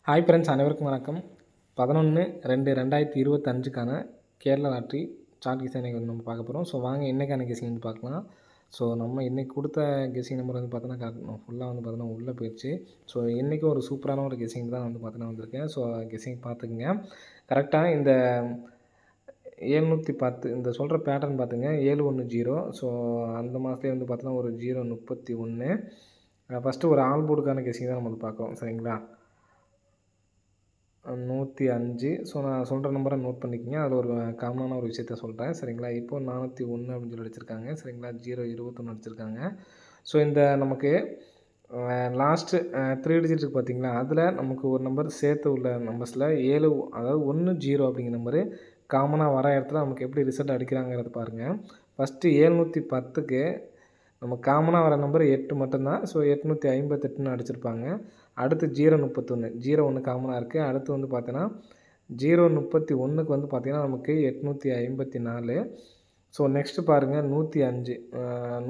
Hi friends, அனைவருக்கும் வணக்கம். 11/2/2025க்கான Kerala lottery chart guessing வந்து நம்ம பார்க்க போகிறோம். ஸோ வாங்க இன்றைக்கான கெஸிங் வந்து பார்க்கலாம். ஸோ நம்ம இன்றைக்கி கொடுத்த கெஸிங் நம்பர் வந்து பார்த்தோன்னா ஃபுல்லாக வந்து பார்த்தோன்னா உள்ளே போயிடுச்சு. ஸோ இன்றைக்கும் ஒரு சூப்பரான ஒரு கெஸிங் தான் வந்து பார்த்தோன்னா வந்திருக்கேன். ஸோ கெஸிங் பார்த்துக்குங்க. கரெக்டாக இந்த 710 இந்த சொல்கிற பேட்டர்ன் பார்த்துங்க. 710. ஸோ அந்த மாதத்துலேயே வந்து பார்த்தோன்னா ஒரு 031. ஃபஸ்ட்டு ஒரு ஆல் போர்டுக்கான கெஸிங் தான் நம்ம வந்து பார்க்குறோம். சரிங்களா? 105. ஸோ நான் சொல்கிற நம்பரை நோட் பண்ணிக்கோங்க. அதில் ஒரு காமனான ஒரு விஷயத்த சொல்கிறேன். சரிங்களா? இப்போ 401 அப்படின்னு சொல்லி அடிச்சிருக்காங்க. சரிங்களா? 021 அடிச்சிருக்காங்க. ஸோ இந்த நமக்கு லாஸ்ட்டு 3 டிஜிட் பார்த்தீங்களா, அதில் நமக்கு ஒரு நம்பர் சேர்த்து உள்ள நம்பர்ஸில் 7 அதாவது 10 அப்படிங்கிற நம்பரு காமனாக வர இடத்துல நமக்கு எப்படி ரிசல்ட் அடிக்கிறாங்கிறத பாருங்கள். ஃபஸ்ட்டு 710க்கு நம்ம காமனாக வர நம்பர் 8 மட்டும்தான். ஸோ 858ன்னு அடிச்சிருப்பாங்க. அடுத்து 031 01 காமனாக இருக்குது. அடுத்து வந்து பார்த்தீங்கன்னா 031க்கு வந்து பார்த்திங்கன்னா நமக்கு 854. ஸோ நெக்ஸ்ட்டு பாருங்கள் 105.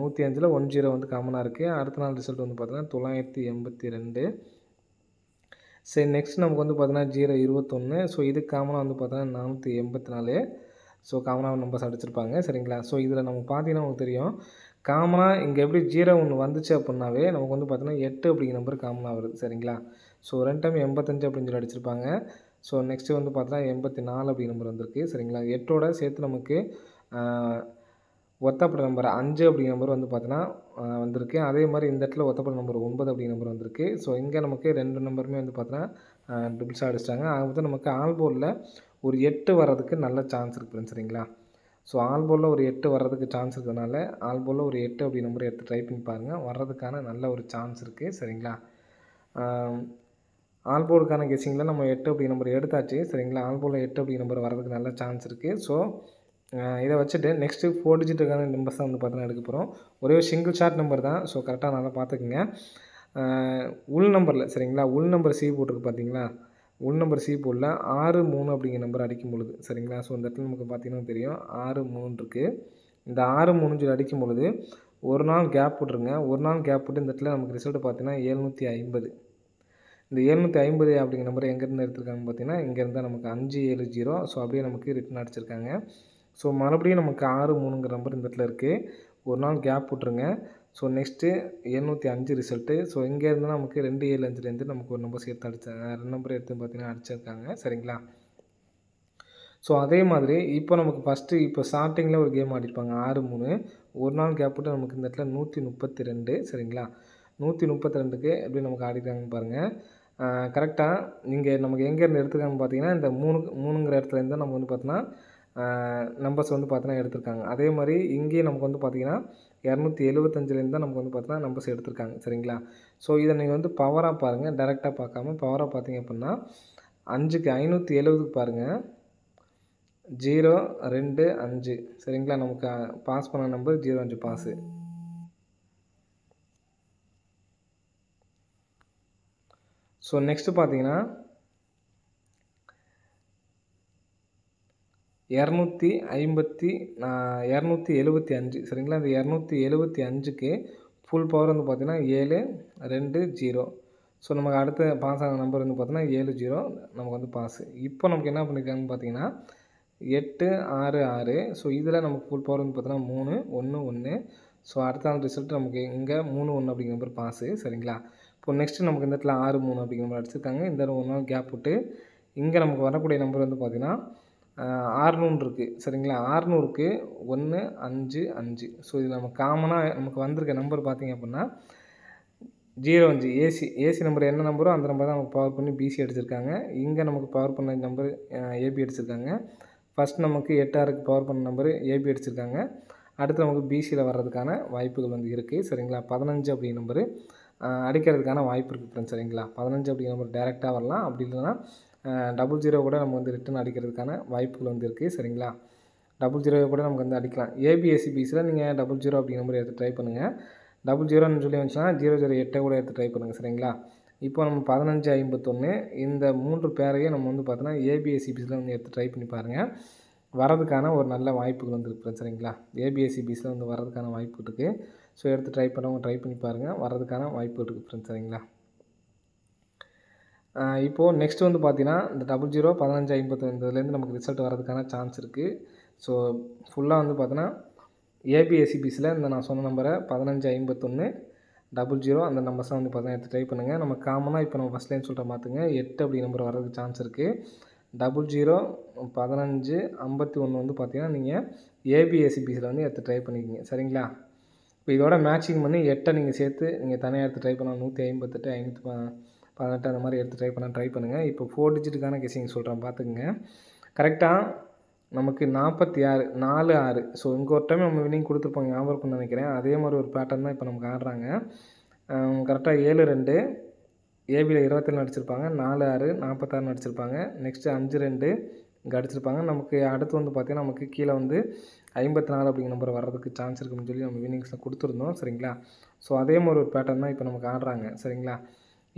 105ல் 10 வந்து காமனாக இருக்குது. அடுத்த நாள் ரிசல்ட் வந்து பார்த்தீங்கன்னா 982. சரி, நெக்ஸ்ட் நமக்கு வந்து பார்த்தீங்கன்னா 021. ஸோ இதுக்கு காமனாக வந்து பார்த்தீங்கன்னா 484. ஸோ காமனாக நம்பர்ஸ் அடிச்சிருப்பாங்க. சரிங்களா? ஸோ இதில் நமக்கு பார்த்தீங்கன்னா உங்களுக்கு தெரியும், காமனாக இங்கே எப்படி 01 வந்துச்சு அப்படின்னாவே நமக்கு வந்து பார்த்தீங்கன்னா 8 அப்படிங்கிற நம்பர் காமனாக வருது. சரிங்களா? ஸோ 2 டைம் 85 அப்படின்னு சொல்லி அடிச்சிருப்பாங்க. ஸோ நெக்ஸ்ட்டு வந்து பார்த்தீங்கன்னா 84 அப்படிங்கிற நம்பர் வந்திருக்கு. சரிங்களா? 8ஓட சேர்த்து நமக்கு ஒத்தப்பட்ட நம்பர் 5 அப்படிங்கிற நம்பர் வந்து பார்த்தீங்கன்னா வந்திருக்கு. அதே மாதிரி இந்த இடத்துல ஒத்தப்பட்ட நம்பர் 9 அப்படிங்கிற நம்பர் வந்திருக்கு. ஸோ இங்கே நமக்கு 2 நம்பருமே வந்து பார்த்தீங்கன்னா ட்ரிபிள்ஸாக அடிச்சிட்டாங்க. ஆக மொத்தம் நமக்கு ஆல் போர்டில் ஒரு 8 வர்றதுக்கு நல்ல சான்ஸ் இருக்குது. சரிங்களா? ஸோ ஆல் போர்டில் ஒரு 8 வர்றதுக்கு சான்ஸ் இருக்கிறதுனால ஆல் போர்டில் ஒரு 8 அப்படி நம்பர் எடுத்து ட்ரை பண்ணி பாருங்கள். வர்றதுக்கான நல்ல ஒரு சான்ஸ் இருக்குது. சரிங்களா? ஆல் போர்டுக்கான கெஸிங்கில் நம்ம 8 அப்படி நம்பர் எடுத்தாச்சு. சரிங்களா? ஆல் போர்டில் 8 அப்படி நம்பர் வர்றதுக்கு நல்ல சான்ஸ் இருக்குது. ஸோ இதை வச்சுட்டு நெக்ஸ்ட்டு 4 டிஜிட்டுக்கான நம்பர்ஸ் தான் வந்து பார்த்தீங்கன்னா எடுக்க போகிறோம். ஒரே ஒரு சிங்கிள் ஷார்ட் நம்பர் தான். ஸோ கரெக்டாக நல்லா பார்த்துக்குங்க. உள் நம்பரில் சரிங்களா, உள் நம்பர் சி போட்டிருக்கு பார்த்தீங்களா, உள் நம்பர் சி போர்டில் 63 அப்படிங்கிற நம்பர் அடிக்கும் பொழுது சரிங்களா. ஸோ இந்த இடத்துல நமக்கு பார்த்தீங்கன்னா தெரியும் 63 இருக்குது. இந்த 63 அடிக்கும் பொழுது ஒரு நாள் கேப் விட்ருங்க. ஒரு நாள் கேப் விட்டு இந்த இடத்துல நமக்கு ரிசல்ட் பார்த்தீங்கன்னா 750. இந்த 750 அப்படிங்கிற நம்பர் எங்கேருந்து எடுத்திருக்காங்கன்னு பார்த்தீங்கன்னா, இங்கேருந்து தான் நமக்கு 570. ஸோ அப்படியே நமக்கு ரிட்டன் அடிச்சிருக்காங்க. ஸோ மறுபடியும் நமக்கு 63ங்கிற நம்பர் இந்த இடத்துல இருக்குது. ஒரு நாள் கேப் விட்ருங்க. So next 705 result. ஸோ இங்கேருந்து நமக்கு 275லேருந்து நமக்கு ஒரு நம்பர் சேர்த்து அடித்தாங்க. 2 நம்பர் எடுத்து பார்த்தீங்கன்னா அடிச்சிருக்காங்க. சரிங்களா? ஸோ அதே மாதிரி இப்போ நமக்கு ஃபஸ்ட்டு இப்போ ஸ்டார்டிங்கில் ஒரு கேம் ஆடிருப்பாங்க 63. ஒரு நாள் கேப் விட்டு நமக்கு இந்த இடத்துல 132. சரிங்களா? 132க்கு எப்படி நமக்கு ஆடிருக்காங்கன்னு பாருங்கள். கரெக்டாக இங்கே நமக்கு எங்கேருந்து எடுத்துருக்காங்கன்னு பார்த்தீங்கன்னா, இந்த 3ங்கிற இடத்துலேருந்து தான் நம்ம வந்து பார்த்தோன்னா நம்பர்ஸ் வந்து பார்த்தீங்கன்னா எடுத்திருக்காங்க. அதே மாதிரி இங்கேயும் நமக்கு வந்து பார்த்தீங்கன்னா 275லேருந்து தான் நமக்கு வந்து பார்த்தீங்கன்னா நம்பர்ஸ் எடுத்திருக்காங்க. சரிங்களா? ஸோ இதை நீங்கள் வந்து பவராக பாருங்கள். டைரெக்டாக பார்க்காம பவராக பார்த்தீங்க அப்படின்னா 5க்கு 570க்கு பாருங்கள். 025. சரிங்களா? நமக்கு பாஸ் பண்ண நம்பர் 05 பாஸு. ஸோ நெக்ஸ்ட்டு பார்த்தீங்கன்னா 275. சரிங்களா? இந்த 275க்கு ஃபுல் பவர் வந்து பார்த்தீங்கன்னா 720. ஸோ நமக்கு அடுத்த பாஸ் ஆன நம்பர் வந்து பார்த்தீங்கன்னா 70 நமக்கு வந்து பாஸு. இப்போ நமக்கு என்ன பண்ணியிருக்காங்கன்னு பார்த்தீங்கன்னா 866. ஸோ இதில் நமக்கு ஃபுல் பவர் வந்து பார்த்தீங்கன்னா 3 1 1. ஸோ அடுத்த நாள் ரிசல்ட் நமக்கு இங்கே 3 1 அப்படிங்கிற நம்பர் பாஸு. சரிங்களா? இப்போ நெக்ஸ்ட்டு நமக்கு இந்த இடத்துல 6 3 அப்படிங்கிற நம்பர் அடிச்சிருக்காங்க. இந்த ஒரு நாள் கேப் விட்டு இங்கே நமக்கு வரக்கூடிய நம்பர் வந்து பார்த்தீங்கன்னா 600 இருக்குது. சரிங்களா? 600க்கு 1 5 5. ஸோ இது நம்ம காமனாக நமக்கு வந்திருக்க நம்பர் பார்த்தீங்க அப்படின்னா 05 ஏசி நம்பர் என்ன நம்பரோ அந்த நம்பர் தான் நமக்கு பவர் பண்ணி பிசி அடிச்சிருக்காங்க. இங்கே நமக்கு பவர் பண்ண நம்பர் ஏபி அடிச்சிருக்காங்க. ஃபஸ்ட் நமக்கு 86க்கு பவர் பண்ண நம்பர் ஏபி அடிச்சிருக்காங்க. அடுத்து நமக்கு பிசியில் வர்றதுக்கான வாய்ப்புகள் வந்து இருக்குது. சரிங்களா? 15 அப்படிங்கிற நம்பரு அடிக்கிறதுக்கான வாய்ப்பு இருக்குது ஃப்ரெண்ட்ஸ். சரிங்களா? 15 அப்படிங்கிற நம்பர் டேரெக்டாக வரலாம். அப்படி இல்லைன்னா 00 கூட நம்ம வந்து ரிட்டன் அடிக்கிறதுக்கான வாய்ப்புகள் வந்து இருக்குது. சரிங்களா? 00 கூட நமக்கு வந்து அடிக்கலாம். ஏபிஎஸ்சி பிசியில் நீங்கள் 00 அப்படிங்கிற நம்பர் எடுத்து ட்ரை பண்ணுங்கள். 00ன்னு சொல்லி வந்துச்சுன்னா 008 கூட எடுத்து ட்ரை பண்ணுங்கள். சரிங்களா? இப்போ நம்ம 1551 இந்த 3 பேரையும் நம்ம வந்து பார்த்தோன்னா ஏபிஎஸ்சி பிசியில் வந்து எடுத்து ட்ரை பண்ணி பாருங்கள். வரதுக்கான ஒரு நல்ல வாய்ப்புகள் வந்து இருக்குது. சரிங்களா? ஏபிஎஸ்சி பிசியில் வந்து வரதுக்கான வாய்ப்பு இருக்குது. ஸோ எடுத்து ட்ரை பண்ணி பாருங்கள். வரதுக்கான வாய்ப்பு இருக்குது ஃப்ரெண்ட்ஸ். சரிங்களா? இப்போது நெக்ஸ்ட் வந்து பார்த்தீங்கன்னா இந்த 00 1551 இதுலேருந்து நமக்கு ரிசல்ட் வரதுக்கான சான்ஸ் இருக்குது. ஸோ ஃபுல்லாக வந்து பார்த்தீங்கன்னா ஏபிஎஸ்சிபிஸில் இந்த நான் சொன்ன நம்பரை 1551 00 அந்த நம்பர்ஸ் வந்து பார்த்தீங்கன்னா எடுத்து ட்ரை பண்ணுங்கள். நம்ம காமனாக இப்போ நம்ம ஃபஸ்ட் லைன் சொல்கிற பார்த்துங்க 8 அப்படி நம்பர் வரதுக்கு சான்ஸ் இருக்குது. 00 15 51 வந்து பார்த்தீங்கன்னா நீங்கள் ஏபிஎஸ்சிபிஸில் வந்து எடுத்து ட்ரை பண்ணிக்கிங்க. சரிங்களா? இப்போ இதோட மேட்சிங் பண்ணி 8 நீங்கள் சேர்த்து நீங்கள் தனியாக எடுத்து ட்ரை பண்ணலாம். 158 518 அந்த மாதிரி எடுத்து ட்ரை பண்ணுங்கள். இப்போ 4 டிஜிட்டுக்கான கெஸிங் சொல்கிறேன் பார்த்துக்குங்க. கரெக்டாக நமக்கு 46 4 6 ஸோ இங்கே ஒரு டைம் நம்ம வின்னிங் கொடுத்துருப்போங்க, ஞாபகம் இருக்கும்னு நினைக்கிறேன். அதே மாதிரி ஒரு பேட்டர்ன் தான் இப்போ நமக்கு ஆடுறாங்க. கரெக்டாக 7-2 ஏபியில் 27 அடிச்சிருப்பாங்க, 4-6 46 அடிச்சிருப்பாங்க, நெக்ஸ்ட்டு 5-2 இங்கே அடிச்சிருப்பாங்க. நமக்கு அடுத்து வந்து பார்த்தீங்கன்னா நமக்கு கீழே வந்து 54 அப்படிங்கிற நம்பர் வர்றதுக்கு சான்ஸ் இருக்குன்னு சொல்லி நம்ம வின்னிங்ஸில் கொடுத்துருந்தோம். சரிங்களா? ஸோ அதே மாதிரி ஒரு பேட்டர்ன் தான் இப்போ நமக்கு ஆடுறாங்க. சரிங்களா?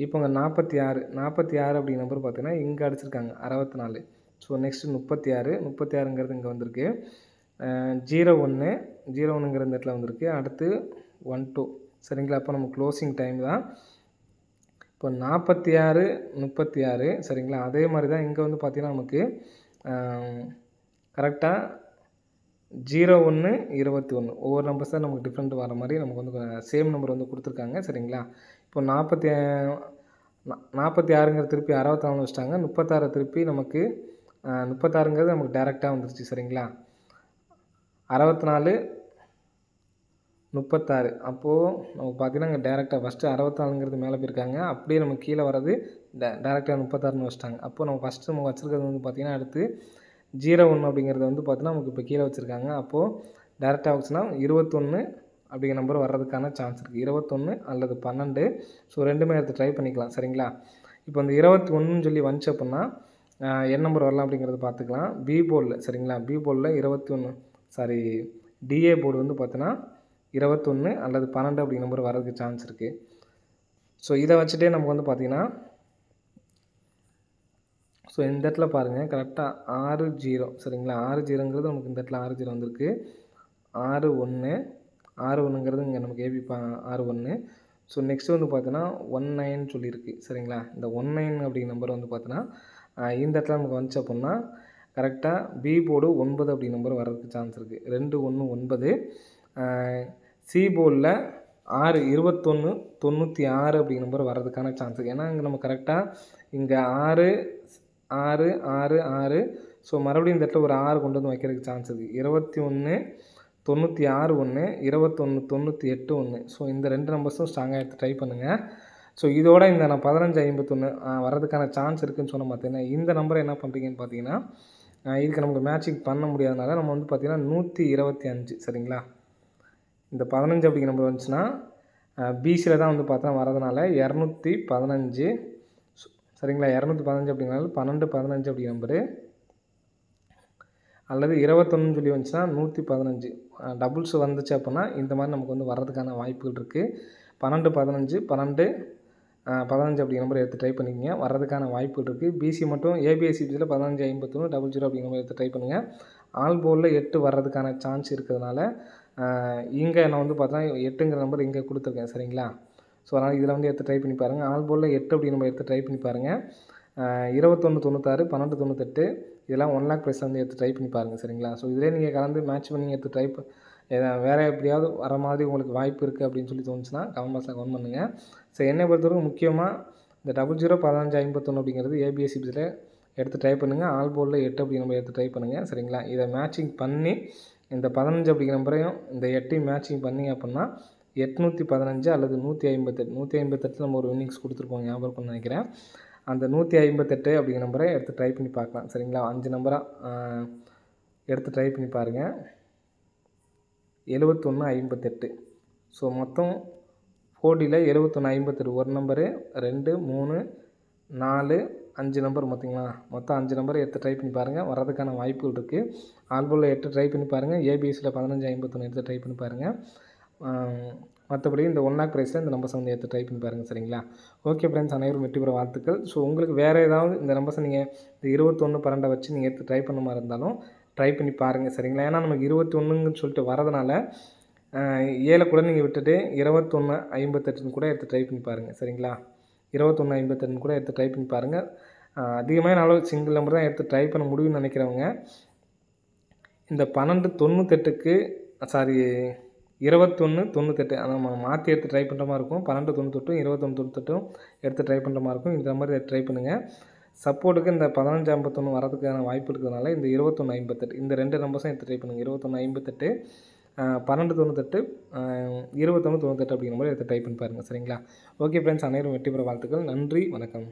இப்போங்க 46 அப்படிங்கிற நம்பர் பார்த்தீங்கன்னா இங்கே அடிச்சிருக்காங்க 64. ஸோ நெக்ஸ்ட்டு 36ங்கிறது இங்கே வந்திருக்கு. 01ங்கிறது இந்த இடத்துல வந்திருக்கு. அடுத்து 12. சரிங்களா? அப்போ நம்ம க்ளோசிங் டைம் தான். இப்போ 46 சரிங்களா? அதே மாதிரி தான் இங்கே வந்து பார்த்திங்கன்னா நமக்கு கரெக்டாக 01 21 ஒவ்வொரு நம்பர்ஸ் தான் நமக்கு டிஃப்ரெண்ட் வர மாதிரி நமக்கு வந்து சேம் நம்பர் வந்து கொடுத்துருக்காங்க. சரிங்களா? இப்போ 46ங்கிறது திருப்பி 64 வச்சுட்டாங்க. 36 திருப்பி நமக்கு 36ங்கிறது நமக்கு டேரெக்டாக வந்துருச்சு. சரிங்களா? 64 36 அப்போது நமக்கு பார்த்திங்கன்னா இங்கே டேரெக்டாக ஃபஸ்ட்டு 64ங்கிறது மேலே போயிருக்காங்க. அப்படியே நமக்கு கீழே வர்றது டேரெக்டாக 36ன்னு வச்சுட்டாங்க. அப்போது நம்ம ஃபஸ்ட்டு நம்ம வச்சுருக்கிறது வந்து பார்த்திங்கன்னா அடுத்து 01 அப்படிங்கிறது வந்து பார்த்திங்கன்னா நமக்கு இப்போ கீழே வச்சுருக்காங்க. அப்போது டேரெக்டாக வச்சுன்னா 21 அப்படிங்கிற நம்பர் வர்றதுக்கான சான்ஸ் இருக்குது. 21 அல்லது 12. ஸோ ரெண்டுமே எடுத்து ட்ரை பண்ணிக்கலாம். சரிங்களா? இப்போ இந்த 21ன்னு சொல்லி வந்துச்சு அப்படின்னா என்ன நம்பர் வரலாம் அப்படிங்கிறத பார்த்துக்கலாம். பி போர்டில் சரிங்களா? பி போர்டில் 21 டிஏ போர்டு வந்து பார்த்தீங்கன்னா 21 அல்லது 12 அப்படிங்கிற நம்பர் வர்றதுக்கு சான்ஸ் இருக்குது. ஸோ இதை வச்சுட்டே நமக்கு வந்து பார்த்திங்கன்னா ஸோ இந்த இடத்துல பாருங்கள் கரெக்டாக 60 சரிங்களா? 60ங்கிறது நமக்கு இந்த இடத்துல 60 வந்திருக்கு. 61ங்கிறது இங்கே நமக்கு ஏபி 61. ஸோ நெக்ஸ்ட்டு வந்து பார்த்தீங்கன்னா 19 சொல்லியிருக்கு. சரிங்களா? இந்த 19 அப்படிங்கிற நம்பர் வந்து பார்த்தீங்கன்னா இந்த இடத்துல நமக்கு வந்துச்சு அப்படின்னா கரெக்டாக பி போர்டு 9 அப்படிங்கிற நம்பர் வர்றதுக்கு சான்ஸ் இருக்குது. 21 9. சி போர்டில் 21 96 அப்படிங்கிற நம்பர் வர்றதுக்கான சான்ஸ் இருக்குது. ஏன்னா இங்கே நம்ம கரெக்டாக இங்கே 6 6 6 6 ஸோ மறுபடியும் இந்த இடத்துல ஒரு 6 கொண்டு வந்து வைக்கிறதுக்கு சான்ஸ் இருக்குது. 21 96 1 21 98 1. ஸோ இந்த 2 நம்பர்ஸும் ஸ்ட்ராங்காக எடுத்து ட்ரை பண்ணுங்கள். ஸோ இதோட இந்த நான் 15 51 வர்றதுக்கான சான்ஸ் இருக்குதுன்னு சொன்ன பார்த்தீங்கன்னா இந்த நம்பரை என்ன பண்ணுறீங்கன்னு பார்த்தீங்கன்னா இதுக்கு நமக்கு மேட்சிங் பண்ண முடியாதனால நம்ம வந்து பார்த்திங்கன்னா 125 சரிங்களா? இந்த 15 அப்படிங்கிற நம்பர் வந்துச்சுன்னா பிசியில் தான் வந்து பார்த்தா வரதுனால 215 சரிங்களா? 215 அப்படிங்கிறனால 12 15 அப்படிங்கிற நம்பரு அல்லது 21 சொல்லி வந்துச்சுன்னா 115 டபுள்ஸ் வந்துச்சு அப்படின்னா இந்த மாதிரி நமக்கு வந்து வர்றதுக்கான வாய்ப்புகள் இருக்குது. 12 15 12 15 அப்படிங்கிற நம்பர் எடுத்து ட்ரை பண்ணிக்கங்க. வர்றதுக்கான வாய்ப்புகள் இருக்குது. பிசி மட்டும் ஏபிஎஸ்சிபியில் 15 51 00 அப்படிங்கிற நம்பர் எடுத்து ட்ரை பண்ணுங்கள். ஆல் போர்டில் 8 வர்றதுக்கான சான்ஸ் இருக்கிறதுனால இங்கே நான் வந்து பார்த்தா 8ங்கிற நம்பர் இங்கே கொடுத்துருக்கேன். சரிங்களா? ஸோ அதனால் இதில் வந்து எடுத்து ட்ரை பண்ணி பாருங்கள். ஆல் போர்டில் 8 அப்படிங்கிற நம்பர் எடுத்து ட்ரை பண்ணி பாருங்கள். 21 96 12 98 இதெல்லாம் 1 லேக் ப்ரைஸில் வந்து எடுத்து ட்ரை பண்ணி பாருங்கள். சரிங்களா? ஸோ இதிலே நீங்கள் கலந்து மேட்ச் பண்ணி எடுத்து ட்ரை வேறு எப்படியாவது வர மாதிரி உங்களுக்கு வாய்ப்பு இருக்குது அப்படின்னு சொல்லி தோணுச்சுன்னா கமெண்ட் பாக்ஸில் கமெண்ட் பண்ணுங்கள். ஸோ என்னை பொறுத்தவரைக்கும் முக்கியமாக இந்த 00 15 51 அப்படிங்கிறது ஏபிஎஸ்சிபிஸில் எடுத்து ட்ரை பண்ணுங்கள். ஆல் போர்டில் 8 அப்படிங்கிற நம்பர் எடுத்து ட்ரை பண்ணுங்கள். சரிங்களா? இதை மேட்சிங் பண்ணி இந்த 15 அப்படிங்கிற நம்பரையும் இந்த 8ஐயும் மேட்சிங் பண்ணிங்க அப்படின்னா 815 அல்லது 158 158 நம்ம ஒரு வின்னிங்ஸ் கொடுத்துருப்போம், ஞாபகம் இருக்கும்னு நினைக்கிறேன். அந்த 158 அப்படிங்கிற நம்பரை எடுத்து ட்ரை பண்ணி பார்க்கலாம். சரிங்களா? 5 நம்பராக எடுத்து ட்ரை பண்ணி பாருங்கள். 71 58. ஸோ மொத்தம் 4Dயில் 71 58 ஒரு நம்பரு 2 3 4 5 நம்பர் மொத்தங்களா? மொத்தம் 5 நம்பரை எடுத்து ட்ரை பண்ணி பாருங்கள். வர்றதுக்கான வாய்ப்புகள் இருக்குது. ஆல்போலில் 8 ட்ரை பண்ணி பாருங்கள். ஏபிஎஸ்சியில் 15 51 எடுத்து ட்ரை பண்ணி பாருங்கள். மற்றபடி இந்த 1 லேக் ப்ரைஸில் இந்த நம்பர்ஸை வந்து எடுத்து ட்ரை பண்ணி பாருங்கள். சரிங்களா? ஓகே ஃப்ரெண்ட்ஸ், அனைவரும் வெற்றி பெற வாழ்த்துக்கள். ஸோ உங்களுக்கு வேறு ஏதாவது இந்த நம்பர்ஸை நீங்கள் இந்த 21 12 வச்சு நீங்கள் எடுத்து ட்ரை பண்ண மாதிரி இருந்தாலும் ட்ரை பண்ணி பாருங்கள். சரிங்களா? ஏன்னா நமக்கு 21ன்னு சொல்லிட்டு வரதுனால 7 கூட நீங்கள் விட்டுட்டு 21 58 கூட எடுத்து ட்ரை பண்ணி பாருங்கள். சரிங்களா? 2158 கூட எடுத்து ட்ரை பண்ணி பாருங்கள். அதிகமான அளவு சிங்கிள் நம்பர் தான் எடுத்து ட்ரை பண்ண முடியும்னு நினைக்கிறவங்க இந்த 1298க்கு சாரி 2198 நம்ம மாற்றி எடுத்து ட்ரை பண்ணுற மாதிரி இருக்கும். 1298 2198 எடுத்து ட்ரை பண்ணுற மாதிரி இருக்கும். இந்த மாதிரி ட்ரை பண்ணுங்கள். சப்போர்ட்டுக்கு இந்த 1551 வரதுக்கான வாய்ப்பு இருக்கிறதுனால இந்த 2158 இந்த 2 நம்பர்ஸும் எடுத்து ட்ரை பண்ணுங்கள். 2158 1298 2198 அப்படிங்கிற மாதிரி எடுத்து ட்ரை பண்ணி பாருங்கள். சரிங்களா? ஓகே ஃப்ரெண்ட்ஸ், அனைவரும் வெற்றி பெற வாழ்த்துக்கள். நன்றி, வணக்கம்.